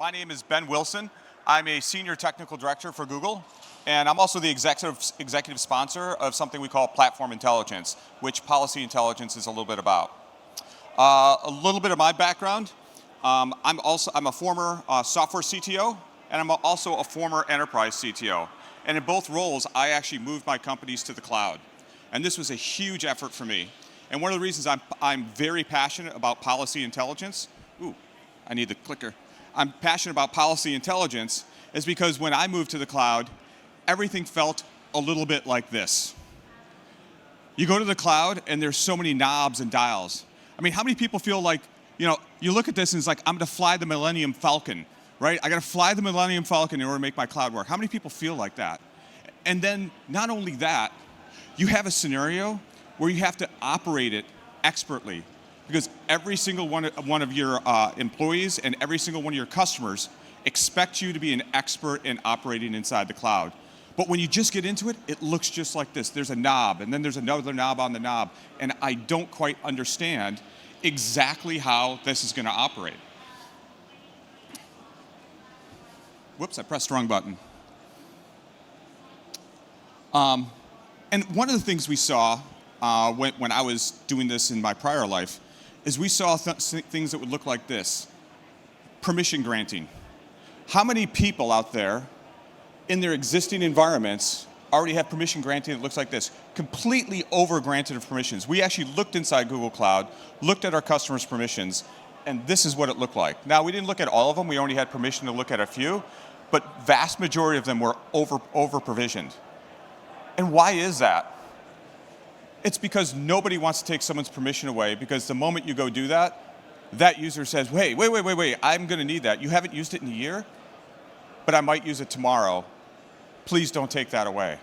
My name is Ben Wilson. I'm a senior technical director for Google, and I'm also the executive sponsor of something we call Platform Intelligence, which policy intelligence is a little bit about. A little bit of my background. I'm a former software CTO, and I'm also a former enterprise CTO. And in both roles, I actually moved my companies to the cloud. And this was a huge effort for me. And one of the reasons I'm very passionate about policy intelligence, I need the clicker. I'm passionate about policy intelligence is because when I moved to the cloud, everything felt a little bit like this. You go to the cloud and there's so many knobs and dials. I mean, how many people feel like, you look at this and it's like, I'm gonna fly the Millennium Falcon, right? I gotta fly the Millennium Falcon in order to make my cloud work. How many people feel like that? And then not only that, you have a scenario where you have to operate it expertly, because every single one of your employees and every single one of your customers expect you to be an expert in operating inside the cloud. But when you just get into it, it looks just like this. There's a knob, and then there's another knob on the knob, and I don't quite understand exactly how this is going to operate. Whoops, I pressed the wrong button. And one of the things we saw when I was doing this in my prior life is we saw things that would look like this. Permission granting. How many people out there in their existing environments already have permission granting that looks like this? Completely over-granted of permissions. We actually looked inside Google Cloud, looked at our customers' permissions, and this is what it looked like. Now, we didn't look at all of them. We only had permission to look at a few, but vast majority of them were over-provisioned. And why is that? It's because nobody wants to take someone's permission away, because the moment you go do that, that user says, wait, I'm gonna need that. You haven't used it in a year, but I might use it tomorrow. Please don't take that away.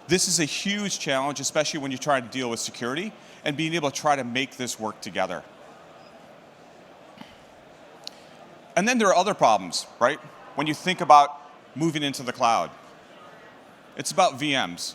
This is a huge challenge, especially when you try to deal with security and being able to try to make this work together. And then there are other problems, right? When you think about moving into the cloud, it's about VMs.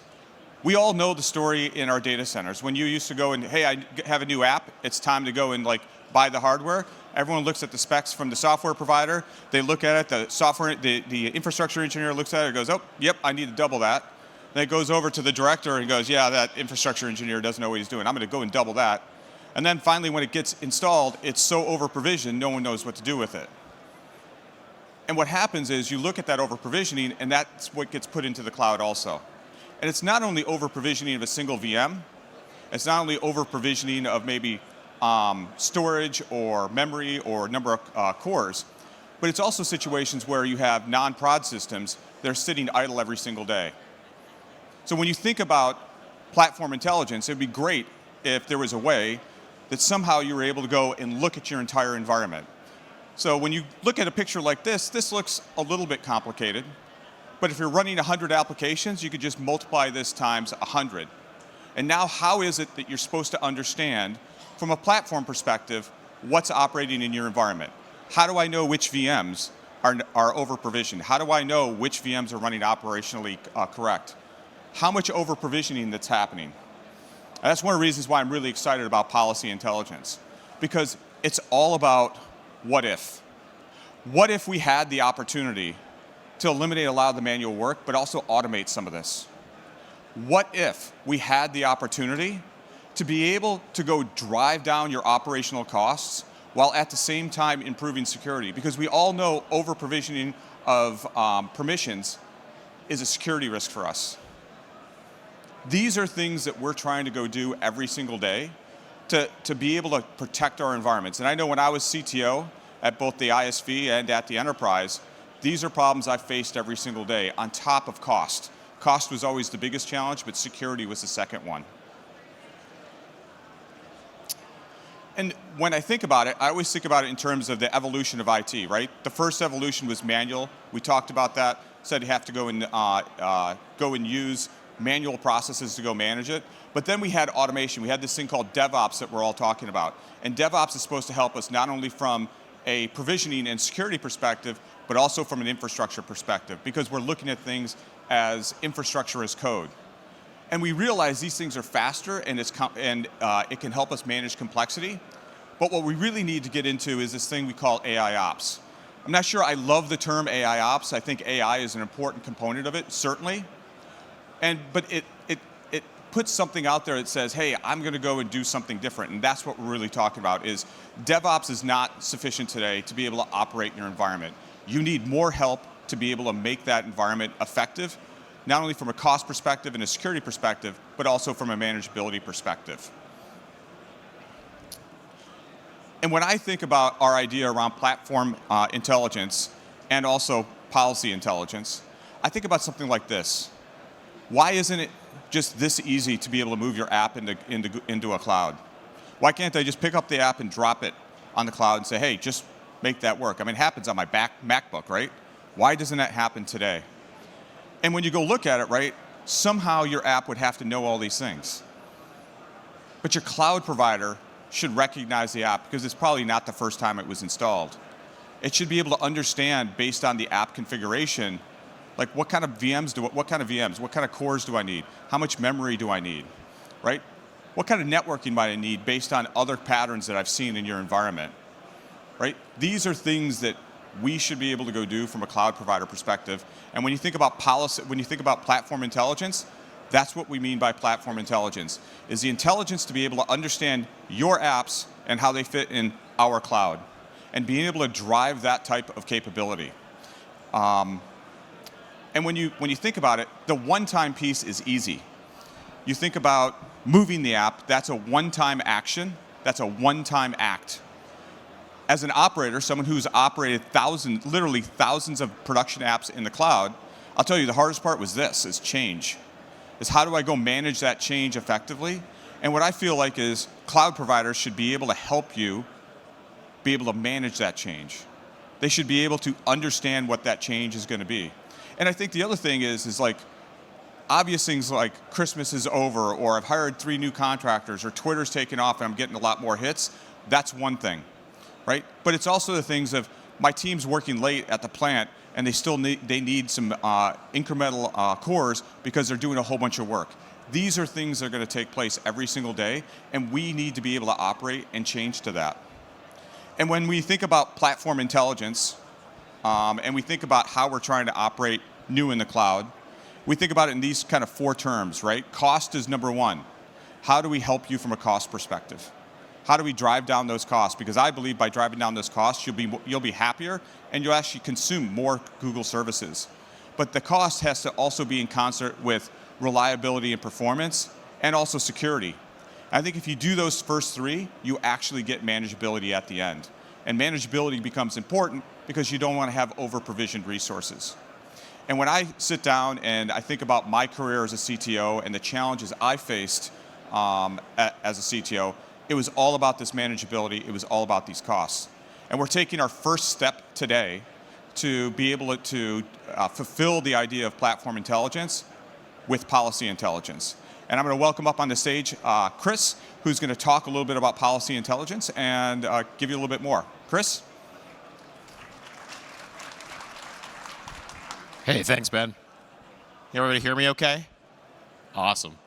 We all know the story in our data centers. When you used to go and, hey, I have a new app, it's time to go and buy the hardware. Everyone looks at the specs from the software provider. They look at it, the infrastructure engineer looks at it and goes, oh, yep, I need to double that. Then it goes over to the director and goes, yeah, that infrastructure engineer doesn't know what he's doing. I'm gonna go and double that. And then finally, when it gets installed, it's so over-provisioned, no one knows what to do with it. And what happens is you look at that over-provisioning, and that's what gets put into the cloud also. And it's not only over-provisioning of a single VM, it's not only over-provisioning of maybe storage or memory or number of cores, but it's also situations where you have non-prod systems that are sitting idle every single day. So when you think about platform intelligence, it'd be great if there was a way that somehow you were able to go and look at your entire environment. So when you look at a picture like this looks a little bit complicated. But if you're running 100 applications, you could just multiply this times 100. And now how is it that you're supposed to understand, from a platform perspective, what's operating in your environment? How do I know which VMs are over-provisioned? How do I know which VMs are running operationally correct? How much over-provisioning that's happening? And that's one of the reasons why I'm really excited about policy intelligence, because it's all about what if. What if we had the opportunity to eliminate a lot of the manual work, but also automate some of this? What if we had the opportunity to be able to go drive down your operational costs while at the same time improving security? Because we all know over-provisioning of permissions is a security risk for us. These are things that we're trying to go do every single day to be able to protect our environments. And I know when I was CTO at both the ISV and at the enterprise, these are problems I faced every single day, on top of cost. Cost was always the biggest challenge, but security was the second one. And when I think about it, I always think about it in terms of the evolution of IT, right? The first evolution was manual. We talked about that, said you have to go and use manual processes to go manage it. But then we had automation. We had this thing called DevOps that we're all talking about. And DevOps is supposed to help us not only from a provisioning and security perspective, but also from an infrastructure perspective, because we're looking at things as infrastructure as code. And we realize these things are faster and it can help us manage complexity. But what we really need to get into is this thing we call AI ops. I'm not sure I love the term AI ops. I think AI is an important component of it, certainly. But it puts something out there that says, hey, I'm going to go and do something different. And that's what we're really talking about is DevOps is not sufficient today to be able to operate in your environment. You need more help to be able to make that environment effective, not only from a cost perspective and a security perspective, but also from a manageability perspective. And when I think about our idea around platform intelligence and also policy intelligence, I think about something like this. Why isn't it just this easy to be able to move your app into a cloud? Why can't I just pick up the app and drop it on the cloud and say, hey, just make that work? I mean, it happens on my MacBook, right? Why doesn't that happen today? And when you go look at it, right, somehow your app would have to know all these things. But your cloud provider should recognize the app because it's probably not the first time it was installed. It should be able to understand based on the app configuration, like what kind of VMs, what kind of cores do I need? How much memory do I need, right? What kind of networking might I need based on other patterns that I've seen in your environment, right? These are things that we should be able to go do from a cloud provider perspective. And when you think about policy, when you think about platform intelligence, that's what we mean by platform intelligence, is the intelligence to be able to understand your apps and how they fit in our cloud, and being able to drive that type of capability. And when you think about it, the one-time piece is easy. You think about moving the app, that's a one-time action, that's a one-time act. As an operator, someone who's operated literally thousands of production apps in the cloud, I'll tell you the hardest part was this, is change. Is how do I go manage that change effectively? And what I feel like is cloud providers should be able to help you be able to manage that change. They should be able to understand what that change is going to be. And I think the other thing is like obvious things like Christmas is over, or I've hired 3 new contractors, or Twitter's taken off and I'm getting a lot more hits. That's one thing, right? But it's also the things of my team's working late at the plant and they need some incremental cores because they're doing a whole bunch of work. These are things that are going to take place every single day, and we need to be able to operate and change to that. And when we think about platform intelligence, and we think about how we're trying to operate new in the cloud, we think about it in these kind of 4 terms, right? Cost is number 1. How do we help you from a cost perspective? How do we drive down those costs? Because I believe by driving down those costs, you'll be happier and you'll actually consume more Google services. But the cost has to also be in concert with reliability and performance, and also security. I think if you do those first 3, you actually get manageability at the end. And manageability becomes important because you don't want to have over-provisioned resources. And when I sit down and I think about my career as a CTO and the challenges I faced as a CTO, it was all about this manageability. It was all about these costs. And we're taking our first step today to be able to fulfill the idea of platform intelligence with policy intelligence. And I'm going to welcome up on the stage Chris, who's going to talk a little bit about policy intelligence and give you a little bit more. Chris? Hey, thanks, Ben. Everybody hear me okay? Awesome.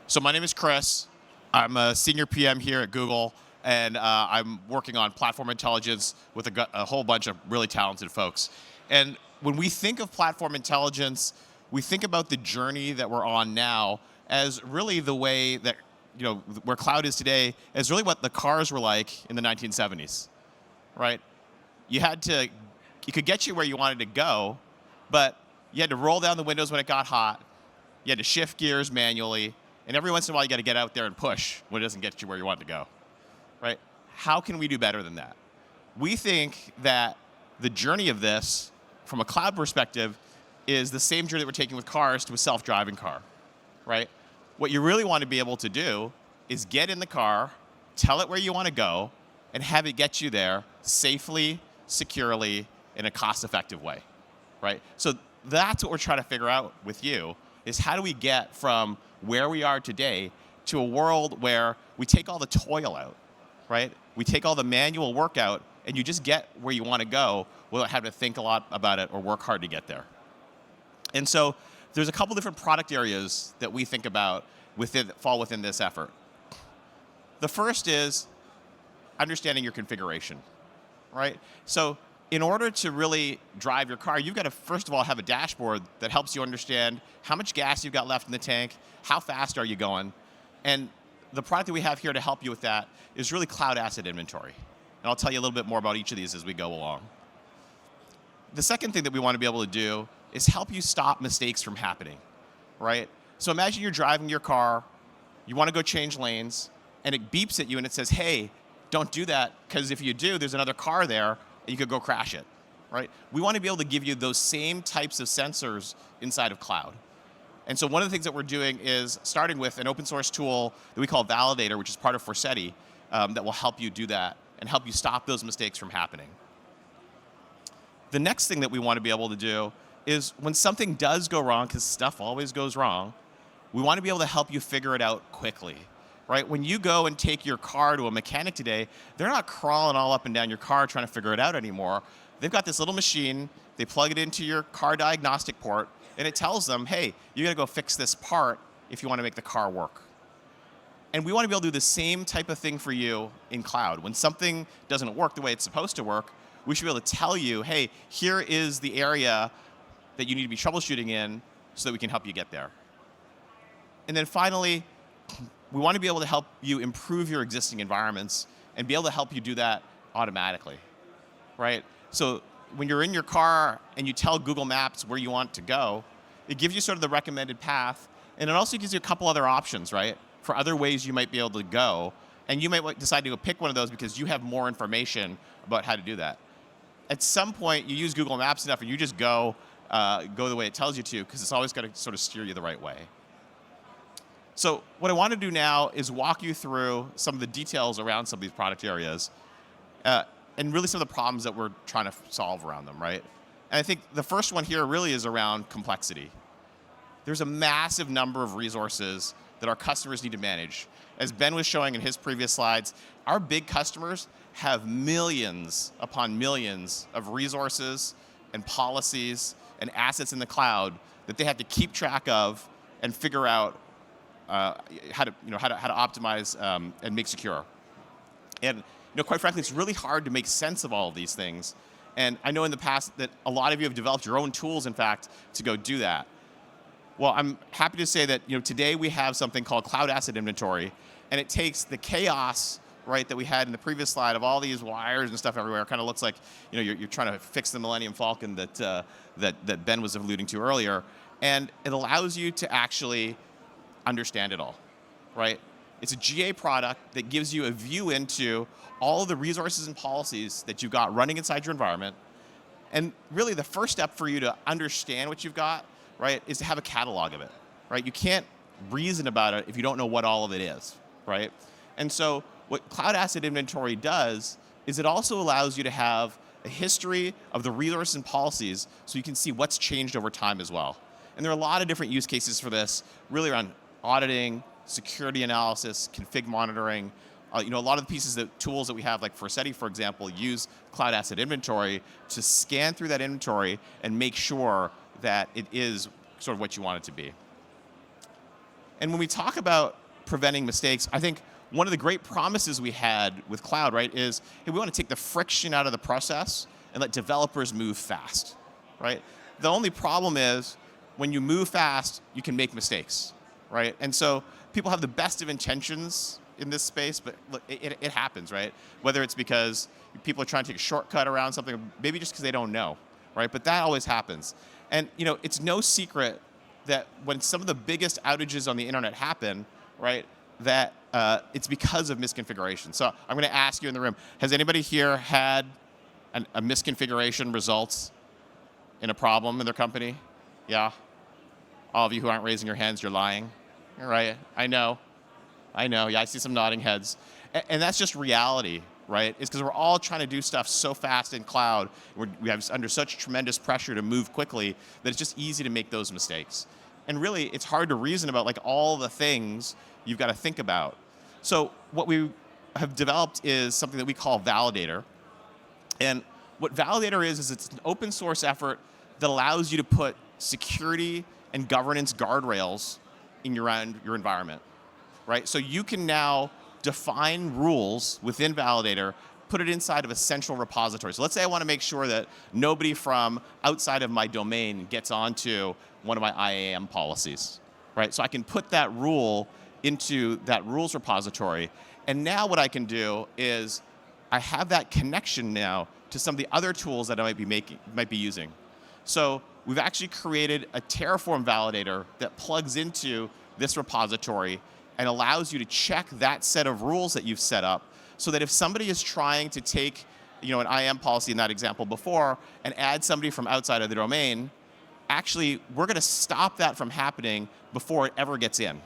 So my name is Chris. I'm a senior PM here at Google, and I'm working on platform intelligence with a whole bunch of really talented folks. And when we think of platform intelligence, we think about the journey that we're on now as really the way that, where cloud is today, as really what the cars were like in the 1970s, right? You could get you where you wanted to go, but you had to roll down the windows when it got hot. You had to shift gears manually. And every once in a while, you got to get out there and push when it doesn't get you where you want to go, right? How can we do better than that? We think that the journey of this, from a cloud perspective, is the same journey that we're taking with cars to a self-driving car, right? What you really want to be able to do is get in the car, tell it where you want to go, and have it get you there safely, securely, in a cost-effective way, right? So that's what we're trying to figure out with you, is how do we get from where we are today to a world where we take all the toil out, right? We take all the manual work out, and you just get where you want to go without having to think a lot about it or work hard to get there. And so there's a couple different product areas that we think about that fall within this effort. The first is understanding your configuration, right? So in order to really drive your car, you've got to, first of all, have a dashboard that helps you understand how much gas you've got left in the tank, how fast are you going. And the product that we have here to help you with that is really cloud asset inventory. And I'll tell you a little bit more about each of these as we go along. The second thing that we want to be able to do is help you stop mistakes from happening, right? So imagine you're driving your car, you want to go change lanes, and it beeps at you and it says, hey, don't do that, because if you do, there's another car there, and you could go crash it, right? We want to be able to give you those same types of sensors inside of cloud. And so one of the things that we're doing is starting with an open source tool that we call Validator, which is part of Forseti, that will help you do that and help you stop those mistakes from happening. The next thing that we want to be able to do is when something does go wrong, because stuff always goes wrong, we want to be able to help you figure it out quickly, right? When you go and take your car to a mechanic today, they're not crawling all up and down your car trying to figure it out anymore. They've got this little machine, they plug it into your car diagnostic port, and it tells them, hey, you got to go fix this part if you want to make the car work. And we want to be able to do the same type of thing for you in cloud. When something doesn't work the way it's supposed to work, we should be able to tell you, hey, here is the area that you need to be troubleshooting in so that we can help you get there. And then finally, we want to be able to help you improve your existing environments and be able to help you do that automatically, right? So when you're in your car and you tell Google Maps where you want to go, it gives you sort of the recommended path, and it also gives you a couple other options, right, for other ways you might be able to go. And you might decide to go pick one of those because you have more information about how to do that. At some point, you use Google Maps enough and you just go the way it tells you to, because it's always got to sort of steer you the right way. So what I want to do now is walk you through some of the details around some of these product areas and really some of the problems that we're trying to solve around them, right? And I think the first one here really is around complexity. There's a massive number of resources that our customers need to manage. As Ben was showing in his previous slides, our big customers have millions upon millions of resources and policies and assets in the cloud that they have to keep track of and figure out how to optimize and make secure. And quite frankly, it's really hard to make sense of all of these things. And I know in the past that a lot of you have developed your own tools, in fact, to go do that. Well, I'm happy to say that today we have something called Cloud Asset Inventory, and it takes the chaos, right, that we had in the previous slide of all these wires and stuff everywhere. It kind of looks like you're trying to fix the Millennium Falcon that Ben was alluding to earlier, and it allows you to actually understand it all, right? It's a GA product that gives you a view into all of the resources and policies that you've got running inside your environment. And really the first step for you to understand what you've got, right, is to have a catalog of it, right? You can't reason about it if you don't know what all of it is, right? And so what Cloud Asset Inventory does is it also allows you to have a history of the resources and policies so you can see what's changed over time as well. And there are a lot of different use cases for this, really around auditing, security analysis, config monitoring. A lot of the pieces, tools that we have, like Forseti, for example, use Cloud Asset Inventory to scan through that inventory and make sure that it is sort of what you want it to be. And when we talk about preventing mistakes, I think one of the great promises we had with cloud, right, is hey, we want to take the friction out of the process and let developers move fast, right? The only problem is when you move fast, you can make mistakes, right? And so people have the best of intentions in this space, but look, it happens, right? Whether it's because people are trying to take a shortcut around something, maybe just because they don't know, right? But that always happens. And it's no secret that when some of the biggest outages on the internet happen, right, that it's because of misconfiguration. So I'm going to ask you in the room, has anybody here had a misconfiguration results in a problem in their company? Yeah? All of you who aren't raising your hands, you're lying. All right, I know. Yeah, I see some nodding heads. And that's just reality, right? It's because we're all trying to do stuff so fast in cloud. We have under such tremendous pressure to move quickly that it's just easy to make those mistakes. And really, it's hard to reason about like all the things you've got to think about. So what we have developed is something that we call Validator. And what Validator is it's an open source effort that allows you to put security and governance guardrails in your environment, right? So you can now define rules within Validator put it inside of a central repository. So let's say I want to make sure that nobody from outside of my domain gets onto one of my IAM policies, right? So I can put that rule into that rules repository. And now what I can do is I have that connection now to some of the other tools that I might be using. So we've actually created a Terraform validator that plugs into this repository and allows you to check that set of rules that you've set up, so that if somebody is trying to take, an IAM policy in that example before and add somebody from outside of the domain, actually we're going to stop that from happening before it ever gets in,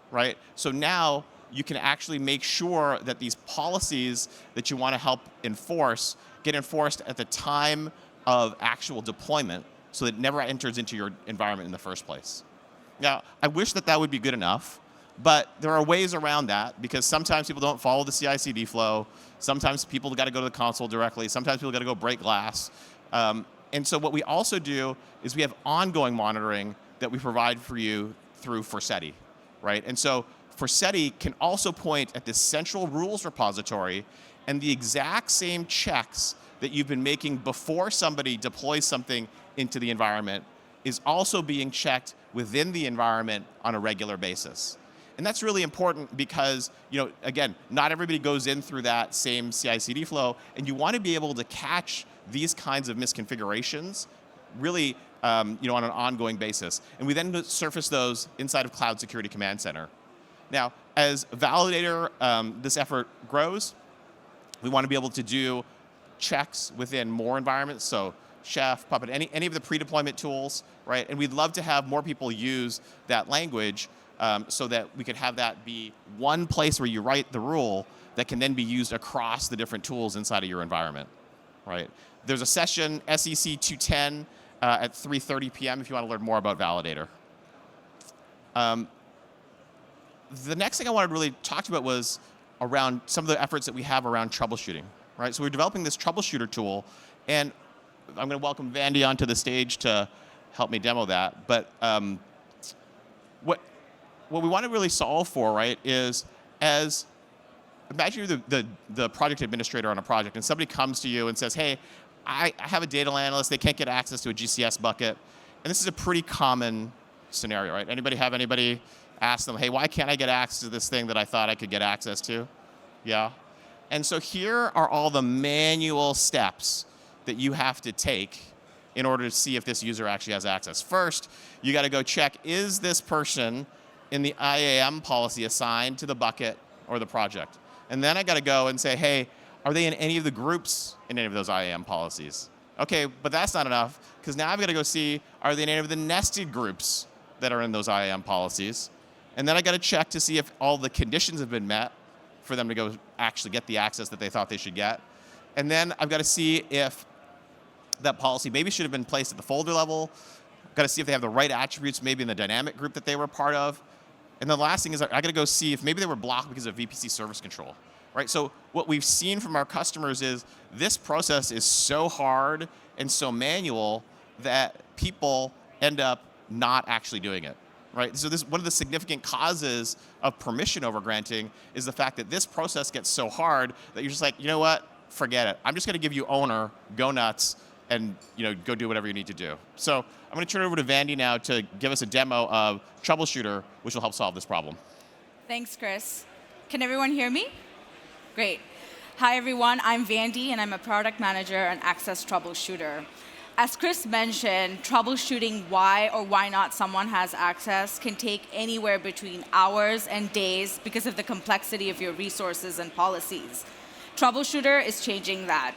right? So now you can actually make sure that these policies that you want to help enforce get enforced at the time of actual deployment, so that it never enters into your environment in the first place. Now, I wish that would be good enough, but there are ways around that, because sometimes people don't follow the CI/CD flow. Sometimes people got to go to the console directly. Sometimes people got to go break glass. And so what we also do is we have ongoing monitoring that we provide for you through Forseti, right? And so Forseti can also point at this central rules repository, and the exact same checks that you've been making before somebody deploys something into the environment is also being checked within the environment on a regular basis. And that's really important because, again, not everybody goes in through that same CI/CD flow, and you want to be able to catch these kinds of misconfigurations really, on an ongoing basis. And we then surface those inside of Cloud Security Command Center. Now, as a validator, this effort grows. We want to be able to do checks within more environments, so Chef, Puppet, any of the pre-deployment tools, right? And we'd love to have more people use that language so that we could have that be one place where you write the rule that can then be used across the different tools inside of your environment, right? There's a session, SEC 210, at 3:30 p.m. if you want to learn more about Validator. The next thing I wanted to really talk to you about was around some of the efforts that we have around troubleshooting, right? So we're developing this troubleshooter tool, and I'm going to welcome Vandy onto the stage to help me demo that. But what we want to really solve for, right, is imagine you're the project administrator on a project, and somebody comes to you and says, hey, I have a data analyst, they can't get access to a GCS bucket. And this is a pretty common scenario, right? Anybody ask them, hey, why can't I get access to this thing that I thought I could get access to? Yeah. And so here are all the manual steps that you have to take in order to see if this user actually has access. First, you got to go check, is this person in the IAM policy assigned to the bucket or the project? And then I got to go and say, hey, are they in any of the groups in any of those IAM policies? Okay, but that's not enough, because now I've got to go see, are they in any of the nested groups that are in those IAM policies? And then I got to check to see if all the conditions have been met for them to go actually get the access that they thought they should get. And then I've got to see if that policy maybe should have been placed at the folder level. I've got to see if they have the right attributes maybe in the dynamic group that they were part of. And the last thing is I got to go see if maybe they were blocked because of VPC service control, right? So what we've seen from our customers is this process is so hard and so manual that people end up not actually doing it, right? So this one of the significant causes of permission overgranting is the fact that this process gets so hard that you're just like, you know what? Forget it. I'm just going to give you owner, go nuts, and go do whatever you need to do. So I'm going to turn it over to Vandy now to give us a demo of Troubleshooter, which will help solve this problem. Thanks, Chris. Can everyone hear me? Great. Hi, everyone. I'm Vandy, and I'm a product manager and access troubleshooter. As Chris mentioned, troubleshooting why or why not someone has access can take anywhere between hours and days because of the complexity of your resources and policies. Troubleshooter is changing that.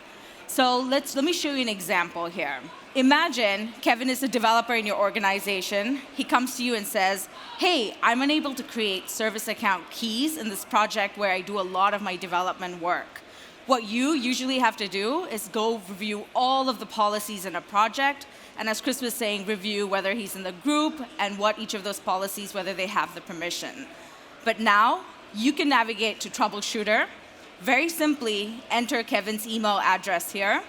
So let me show you an example here. Imagine Kevin is a developer in your organization. He comes to you and says, hey, I'm unable to create service account keys in this project where I do a lot of my development work. What you usually have to do is go review all of the policies in a project, and as Chris was saying, review whether he's in the group and what each of those policies, whether they have the permission. But now you can navigate to Troubleshooter. Very simply, enter Kevin's email address here,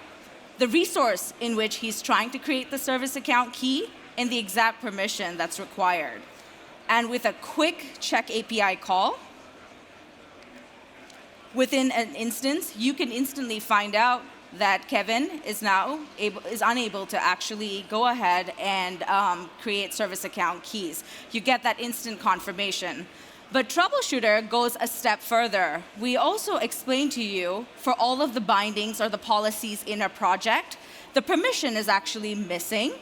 the resource in which he's trying to create the service account key, and the exact permission that's required. And with a quick check API call, Within an instance, you can instantly find out that Kevin is unable to actually go ahead and create service account keys. You get that instant confirmation. But Troubleshooter goes a step further. We also explain to you for all of the bindings or the policies in a project, the permission is actually missing.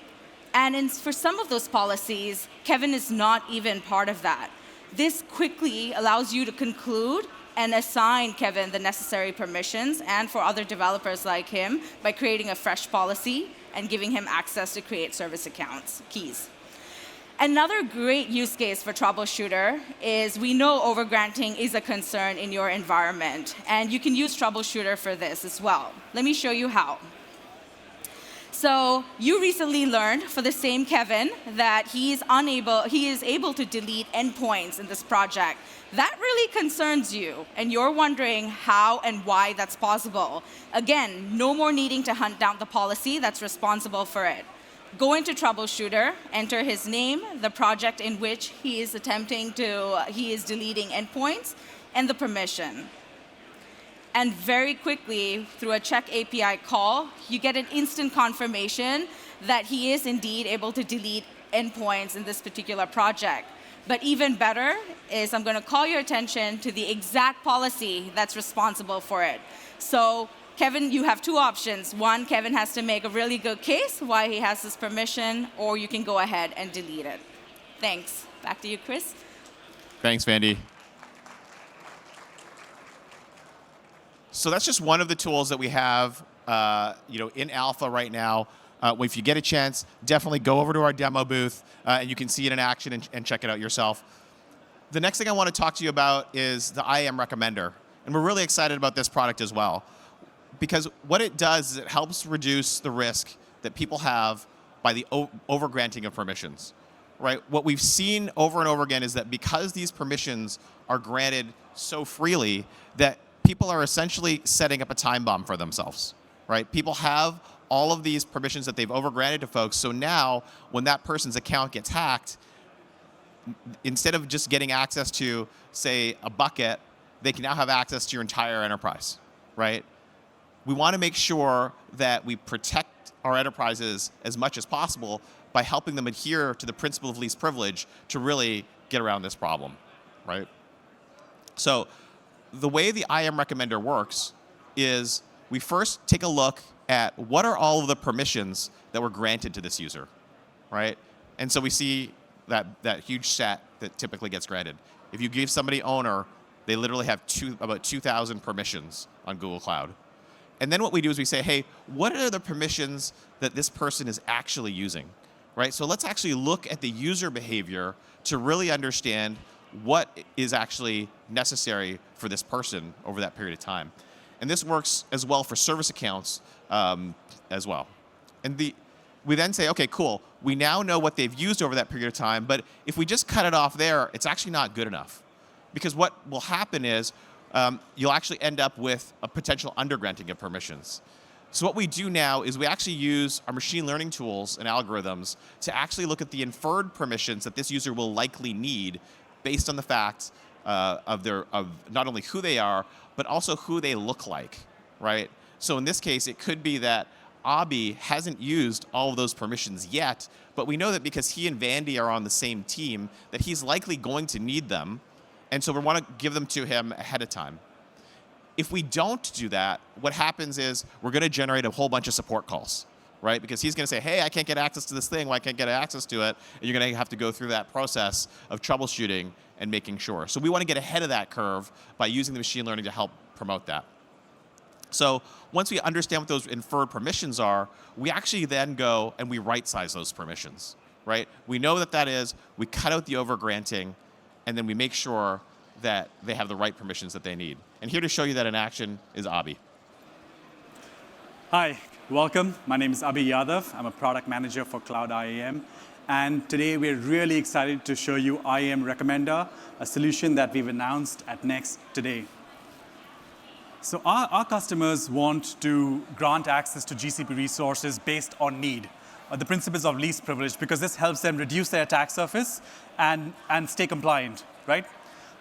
And for some of those policies, Kevin is not even part of that. This quickly allows you to conclude and assign Kevin the necessary permissions, and for other developers like him, by creating a fresh policy and giving him access to create service accounts, keys. Another great use case for Troubleshooter is we know overgranting is a concern in your environment, and you can use Troubleshooter for this as well. Let me show you how. So you recently learned for the same Kevin that he is able to delete endpoints in this project. That really concerns you, and you're wondering how and why that's possible. Again, no more needing to hunt down the policy that's responsible for it. Go into Troubleshooter, enter his name, the project in which he is deleting endpoints, and the permission. And very quickly, through a check API call, you get an instant confirmation that he is indeed able to delete endpoints in this particular project. But even better is I'm going to call your attention to the exact policy that's responsible for it. So Kevin, you have two options. One, Kevin has to make a really good case why he has this permission, or you can go ahead and delete it. Thanks. Back to you, Chris. Thanks, Vandy. So that's just one of the tools that we have in alpha right now. If you get a chance, definitely go over to our demo booth, and you can see it in action and check it out yourself. The next thing I want to talk to you about is the IAM Recommender. And we're really excited about this product as well, because what it does is it helps reduce the risk that people have by the overgranting of permissions. Right? What we've seen over and over again is that because these permissions are granted so freely, that people are essentially setting up a time bomb for themselves, right? People have all of these permissions that they've overgranted to folks, so now when that person's account gets hacked, instead of just getting access to, say, a bucket, they can now have access to your entire enterprise, right? We want to make sure that we protect our enterprises as much as possible by helping them adhere to the principle of least privilege to really get around this problem, right? So the way the IAM Recommender works is we first take a look at what are all of the permissions that were granted to this user, right? And so we see that huge set that typically gets granted. If you give somebody owner, they literally have about 2,000 permissions on Google Cloud. And then what we do is we say, hey, what are the permissions that this person is actually using, right? So let's actually look at the user behavior to really understand what is actually necessary for this person over that period of time. And this works as well for service accounts as well. And we then say, okay, cool, we now know what they've used over that period of time, but if we just cut it off there, it's actually not good enough. Because what will happen is you'll actually end up with a potential undergranting of permissions. So what we do now is we actually use our machine learning tools and algorithms to actually look at the inferred permissions that this user will likely need based on the fact of not only who they are, but also who they look like, right? So in this case, it could be that Abhi hasn't used all of those permissions yet, but we know that because he and Vandy are on the same team, that he's likely going to need them, and so we want to give them to him ahead of time. If we don't do that, what happens is we're going to generate a whole bunch of support calls, right? Because he's going to say, hey, I can't get access to this thing. Why can't I get access to it? And you're going to have to go through that process of troubleshooting and making sure. So we want to get ahead of that curve by using the machine learning to help promote that. So once we understand what those inferred permissions are, we actually then go and we right-size those permissions, right? We know what that is. We cut out the overgranting, and then we make sure that they have the right permissions that they need. And here to show you that in action is Abhi. Hi, welcome. My name is Abhi Yadav. I'm a product manager for Cloud IAM. And today we're really excited to show you IAM Recommender, a solution that we've announced at Next today. So our customers want to grant access to GCP resources based on need, the principles of least privilege, because this helps them reduce their attack surface and stay compliant, right?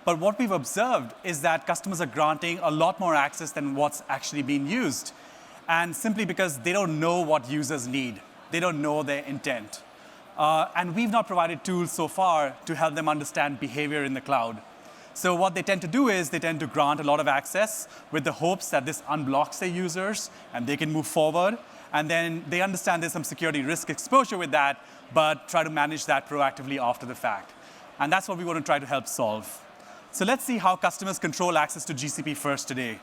But what we've observed is that customers are granting a lot more access than what's actually being used. And simply because they don't know what users need. They don't know their intent. And we've not provided tools so far to help them understand behavior in the cloud. So what they tend to do is they tend to grant a lot of access with the hopes that this unblocks their users and they can move forward. And then they understand there's some security risk exposure with that, but try to manage that proactively after the fact. And that's what we want to try to help solve. So let's see how customers control access to GCP first today.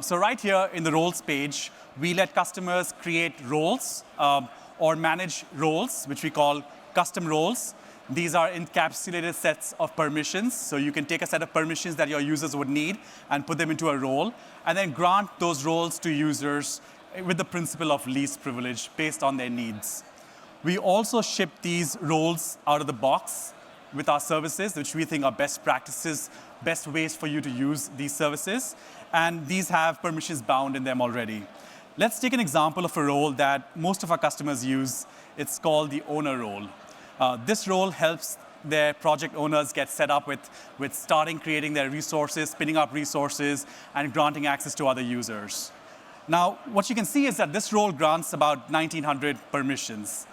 So right here in the roles page, we let customers create roles or manage roles, which we call custom roles. These are encapsulated sets of permissions. So you can take a set of permissions that your users would need and put them into a role, and then grant those roles to users with the principle of least privilege based on their needs. We also ship these roles out of the box with our services, which we think are best practices, best ways for you to use these services. And these have permissions bound in them already. Let's take an example of a role that most of our customers use. It's called the owner role. This role helps their project owners get set up with starting creating their resources, spinning up resources, and granting access to other users. Now, what you can see is that this role grants about 1,900 permissions.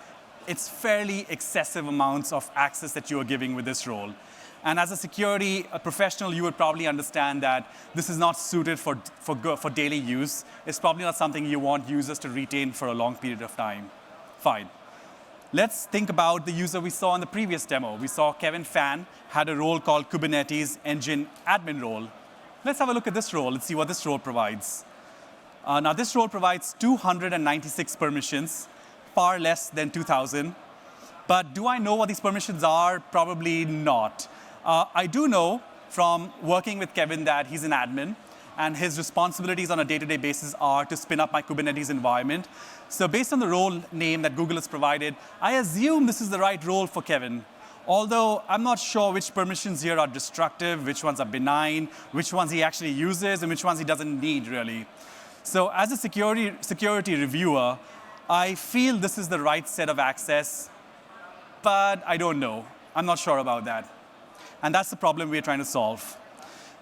It's fairly excessive amounts of access that you are giving with this role. And as a security professional, you would probably understand that this is not suited for daily use. It's probably not something you want users to retain for a long period of time. Fine. Let's think about the user we saw in the previous demo. We saw Kevin Fan had a role called Kubernetes Engine Admin role. Let's have a look at this role and see what this role provides. Now, this role provides 296 permissions, far less than 2,000. But do I know what these permissions are? Probably not. I do know from working with Kevin that he's an admin, and his responsibilities on a day-to-day basis are to spin up my Kubernetes environment. So based on the role name that Google has provided, I assume this is the right role for Kevin. Although I'm not sure which permissions here are destructive, which ones are benign, which ones he actually uses, and which ones he doesn't need, really. So as a security reviewer, I feel this is the right set of access, but I don't know. I'm not sure about that. And that's the problem we're trying to solve.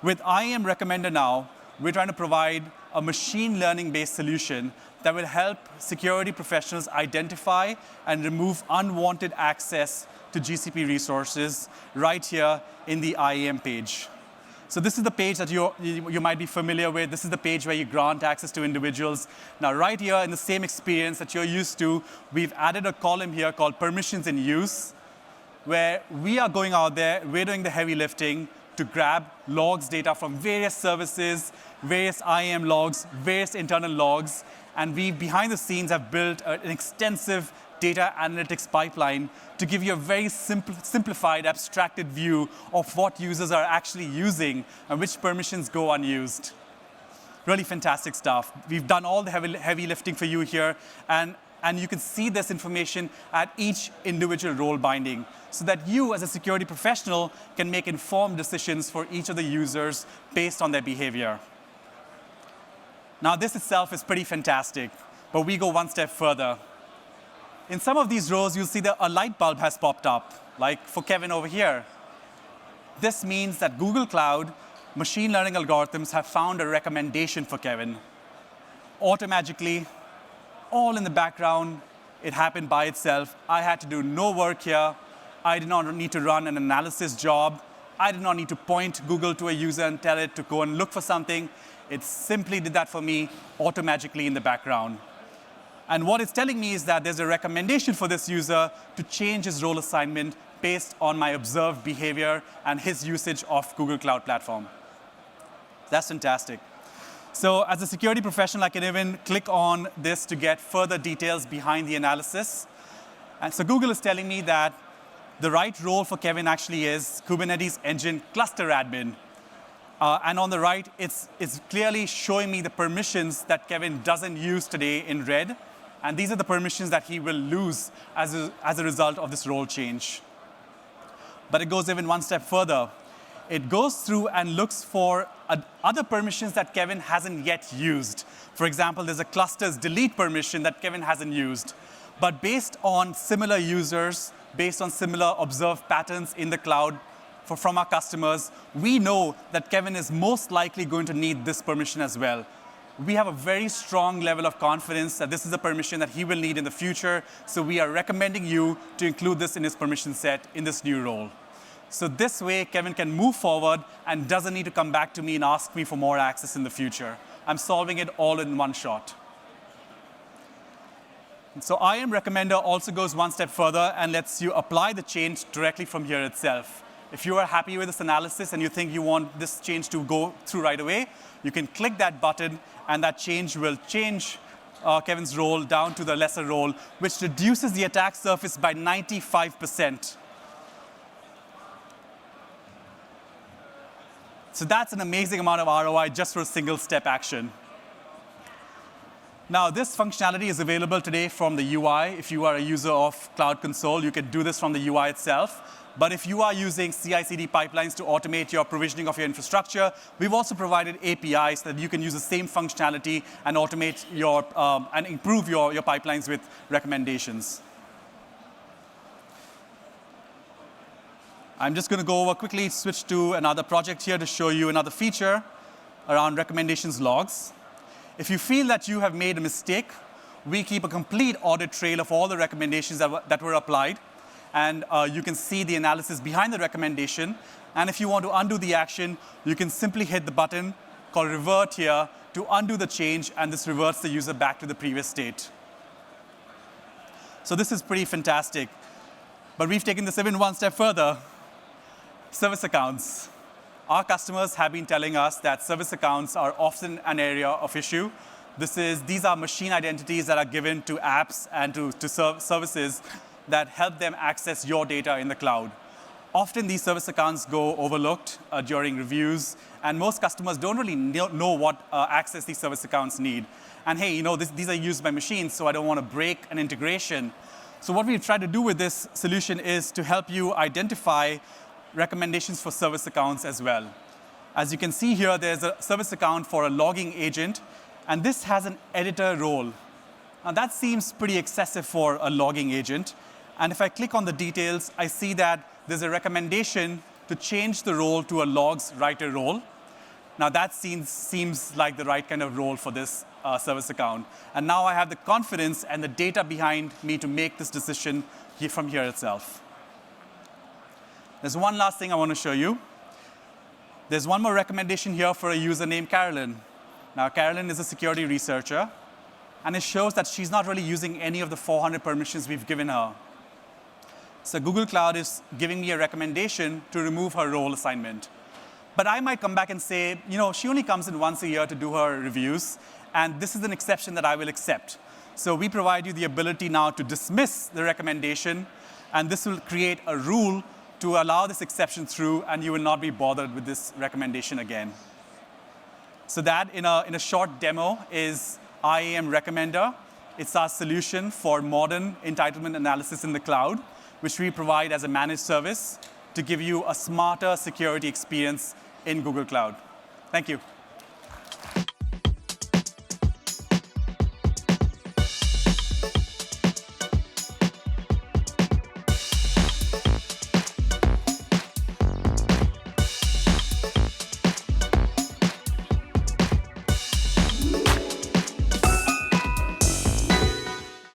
With IAM Recommender now, we're trying to provide a machine learning-based solution that will help security professionals identify and remove unwanted access to GCP resources right here in the IAM page. So this is the page that you might be familiar with. This is the page where you grant access to individuals. Now, right here in the same experience that you're used to, we've added a column here called Permissions in Use, where we are going out there, we're doing the heavy lifting to grab logs data from various services, various IAM logs, various internal logs, and we, behind the scenes, have built an extensive data analytics pipeline to give you a very simplified, abstracted view of what users are actually using and which permissions go unused. Really fantastic stuff. We've done all the heavy lifting for you here, and you can see this information at each individual role binding so that you, as a security professional, can make informed decisions for each of the users based on their behavior. Now, this itself is pretty fantastic, but we go one step further. In some of these rows, you'll see that a light bulb has popped up, like for Kevin over here. This means that Google Cloud machine learning algorithms have found a recommendation for Kevin. Automatically, all in the background, it happened by itself. I had to do no work here. I did not need to run an analysis job. I did not need to point Google to a user and tell it to go and look for something. It simply did that for me automatically in the background. And what it's telling me is that there's a recommendation for this user to change his role assignment based on my observed behavior and his usage of Google Cloud Platform. That's fantastic. So as a security professional, I can even click on this to get further details behind the analysis. And so Google is telling me that the right role for Kevin actually is Kubernetes Engine Cluster Admin. And on the right, it's clearly showing me the permissions that Kevin doesn't use today in red. And these are the permissions that he will lose as a result of this role change. But it goes even one step further. It goes through and looks for other permissions that Kevin hasn't yet used. For example, there's a clusters delete permission that Kevin hasn't used. But based on similar users, based on similar observed patterns in the cloud, from our customers, we know that Kevin is most likely going to need this permission as well. We have a very strong level of confidence that this is a permission that he will need in the future, so we are recommending you to include this in his permission set in this new role. So this way, Kevin can move forward and doesn't need to come back to me and ask me for more access in the future. I'm solving it all in one shot. So IAM Recommender also goes one step further and lets you apply the change directly from here itself. If you are happy with this analysis and you think you want this change to go through right away, you can click that button and that change will change Kevin's role down to the lesser role, which reduces the attack surface by 95%. So that's an amazing amount of ROI just for a single step action. Now, this functionality is available today from the UI. If you are a user of Cloud Console, you can do this from the UI itself. But if you are using CI/CD pipelines to automate your provisioning of your infrastructure, we've also provided APIs that you can use the same functionality and automate your and improve your pipelines with recommendations. I'm just going to go over quickly, switch to another project here to show you another feature around recommendations logs. If you feel that you have made a mistake, we keep a complete audit trail of all the recommendations that were applied. And you can see the analysis behind the recommendation. And if you want to undo the action, you can simply hit the button called revert here to undo the change, and this reverts the user back to the previous state. So this is pretty fantastic. But we've taken this even one step further. Service accounts. Our customers have been telling us that service accounts are often an area of issue. These are machine identities that are given to apps and to services that help them access your data in the cloud. Often these service accounts go overlooked during reviews, and most customers don't really know what access these service accounts need. And hey, these are used by machines, so I don't want to break an integration. So what we've tried to do with this solution is to help you identify recommendations for service accounts as well. As you can see here, there's a service account for a logging agent, and this has an editor role. Now that seems pretty excessive for a logging agent. And if I click on the details, I see that there's a recommendation to change the role to a logs writer role. Now that seems like the right kind of role for this service account. And now I have the confidence and the data behind me to make this decision from here itself. There's one last thing I want to show you. There's one more recommendation here for a user named Carolyn. Now, Carolyn is a security researcher, and it shows that she's not really using any of the 400 permissions we've given her. So Google Cloud is giving me a recommendation to remove her role assignment. But I might come back and say, she only comes in once a year to do her reviews, and this is an exception that I will accept. So we provide you the ability now to dismiss the recommendation, and this will create a rule to allow this exception through, and you will not be bothered with this recommendation again. So that, in a short demo, is IAM Recommender. It's our solution for modern entitlement analysis in the cloud, which we provide as a managed service to give you a smarter security experience in Google Cloud. Thank you.